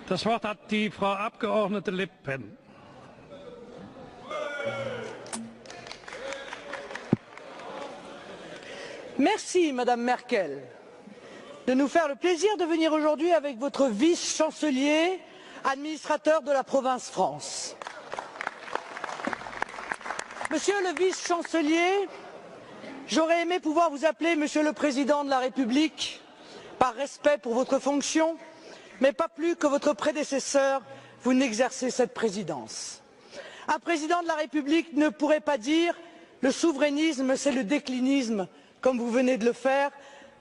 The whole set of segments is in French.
Das Wort hat die Frau Abgeordnete Le Pen. Merci, Madame Merkel, de nous faire le plaisir de venir aujourd'hui avec votre vice-chancelier, administrateur de la province France. Monsieur le vice-chancelier, j'aurais aimé pouvoir vous appeler Monsieur le Président de la République, par respect pour votre fonction, mais pas plus que votre prédécesseur, vous n'exercez cette présidence. Un président de la République ne pourrait pas dire « le souverainisme, c'est le déclinisme », comme vous venez de le faire,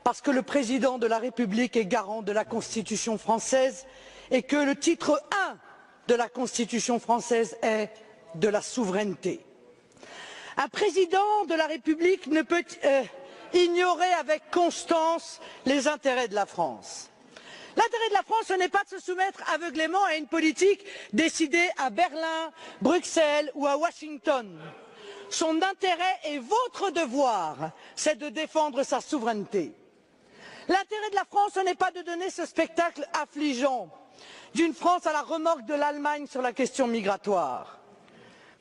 parce que le président de la République est garant de la Constitution française et que le titre 1 de la Constitution française est de la souveraineté. Un président de la République ne peut ignorer avec constance les intérêts de la France. L'intérêt de la France, ce n'est pas de se soumettre aveuglément à une politique décidée à Berlin, Bruxelles ou à Washington. Son intérêt et votre devoir, c'est de défendre sa souveraineté. L'intérêt de la France, ce n'est pas de donner ce spectacle affligeant d'une France à la remorque de l'Allemagne sur la question migratoire.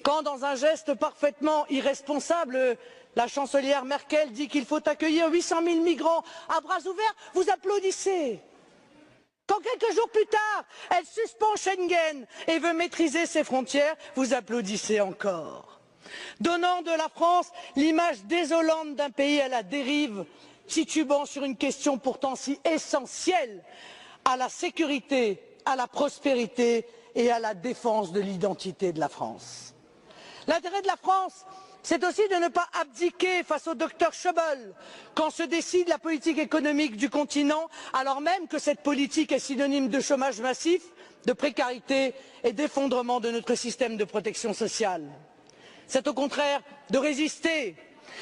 Quand, dans un geste parfaitement irresponsable, la chancelière Merkel dit qu'il faut accueillir 800 000 migrants à bras ouverts, vous applaudissez. Quand quelques jours plus tard, elle suspend Schengen et veut maîtriser ses frontières, vous applaudissez encore. Donnant de la France l'image désolante d'un pays à la dérive, titubant sur une question pourtant si essentielle à la sécurité, à la prospérité et à la défense de l'identité de la France. L'intérêt de la France, c'est aussi de ne pas abdiquer face au docteur Schäuble quand se décide la politique économique du continent, alors même que cette politique est synonyme de chômage massif, de précarité et d'effondrement de notre système de protection sociale. C'est au contraire de résister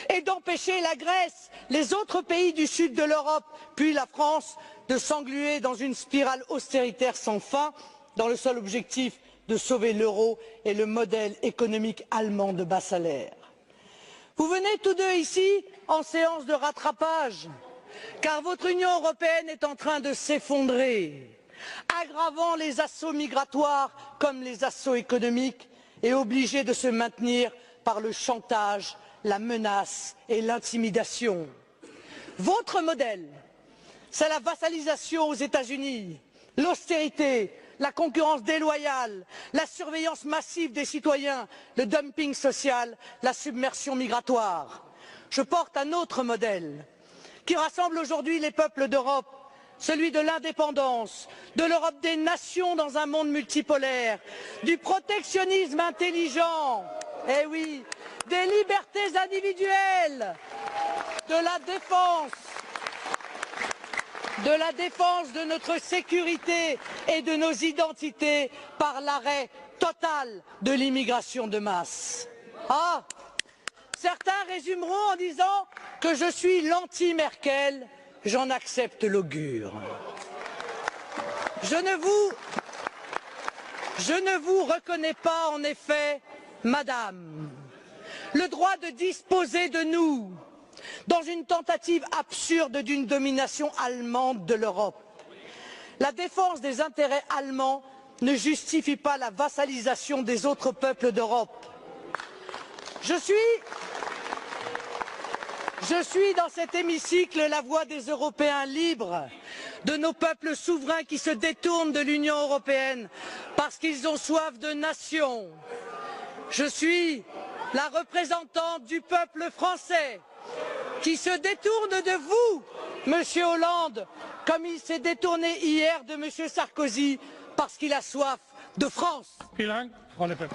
et d'empêcher la Grèce, les autres pays du sud de l'Europe, puis la France, de s'engluer dans une spirale austéritaire sans fin, dans le seul objectif de sauver l'euro et le modèle économique allemand de bas salaire. Vous venez tous deux ici en séance de rattrapage, car votre Union européenne est en train de s'effondrer, aggravant les assauts migratoires comme les assauts économiques et obligée de se maintenir par le chantage, la menace et l'intimidation. Votre modèle, c'est la vassalisation aux États-Unis, l'austérité, la concurrence déloyale, la surveillance massive des citoyens, le dumping social, la submersion migratoire. Je porte un autre modèle qui rassemble aujourd'hui les peuples d'Europe, celui de l'indépendance, de l'Europe des nations dans un monde multipolaire, du protectionnisme intelligent, eh oui, des libertés individuelles, de la défense de notre sécurité et de nos identités par l'arrêt total de l'immigration de masse. Ah, certains résumeront en disant que je suis l'anti-Merkel. J'en accepte l'augure. Je ne vous reconnais pas, en effet, Madame, le droit de disposer de nous dans une tentative absurde d'une domination allemande de l'Europe. La défense des intérêts allemands ne justifie pas la vassalisation des autres peuples d'Europe. Je suis dans cet hémicycle la voix des Européens libres, de nos peuples souverains qui se détournent de l'Union européenne parce qu'ils ont soif de nation. Je suis la représentante du peuple français qui se détourne de vous, Monsieur Hollande, comme il s'est détourné hier de Monsieur Sarkozy parce qu'il a soif de France. Vielen Dank, Frau Le Pen.